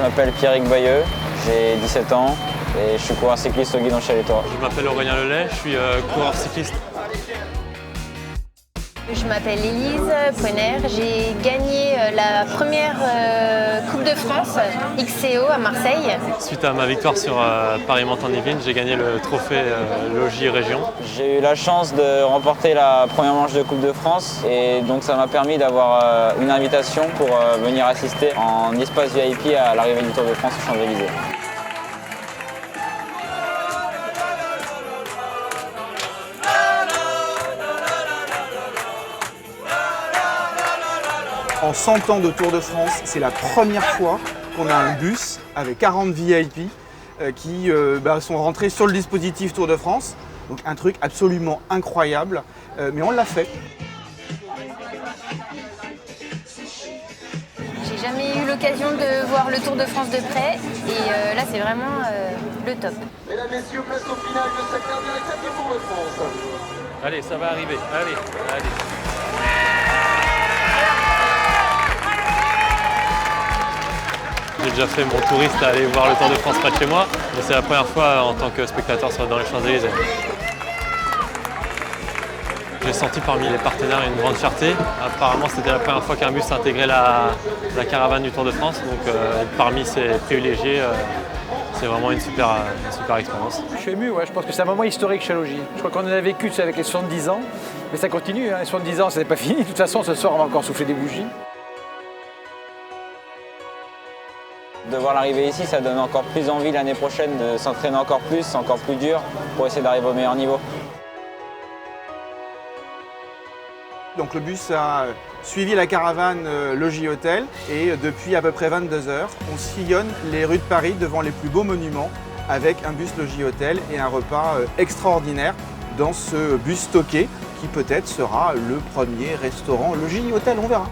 m'appelle Pierrick Bayeux, j'ai 17 ans et je suis coureur cycliste au guidon Chalet-Tours. Je m'appelle Aurélien Lelay, je suis coureur cycliste. Je m'appelle Élise Poenner, j'ai gagné la première Coupe de France XCO à Marseille. Suite à ma victoire sur Paris-Montant-Yvelines, j'ai gagné le trophée Logis Région. J'ai eu la chance de remporter la première manche de Coupe de France et donc ça m'a permis d'avoir une invitation pour venir assister en espace VIP à l'arrivée du Tour de France aux Champs-Élysées. En 100 ans de Tour de France, c'est la première fois qu'on a un bus avec 40 VIP qui sont rentrés sur le dispositif Tour de France. Donc un truc absolument incroyable, mais on l'a fait. J'ai jamais eu l'occasion de voir le Tour de France de près et là c'est vraiment le top. Mesdames, Messieurs, place au final de cette dernière étape du Tour de France. Allez, ça va arriver, allez. J'ai déjà fait mon touriste à aller voir le Tour de France près de chez moi, mais c'est la première fois en tant que spectateur dans les Champs-Élysées. J'ai senti parmi les partenaires une grande fierté. Apparemment, c'était la première fois qu'un bus intégrait la caravane du Tour de France, donc parmi ces privilégiés, c'est vraiment une super expérience. Je suis ému, ouais. Je pense que c'est un moment historique chez Logis. Je crois qu'on en a vécu avec les 70 ans, mais ça continue. Les 70 ans, ça n'est pas fini. De toute façon, ce soir, on va encore souffler des bougies. De voir l'arrivée ici, ça donne encore plus envie l'année prochaine de s'entraîner encore plus dur pour essayer d'arriver au meilleur niveau. Donc le bus a suivi la caravane Logis Hôtel et depuis à peu près 22 heures, on sillonne les rues de Paris devant les plus beaux monuments avec un bus Logis Hôtel et un repas extraordinaire dans ce bus stocké qui peut-être sera le premier restaurant Logis Hôtel, on verra.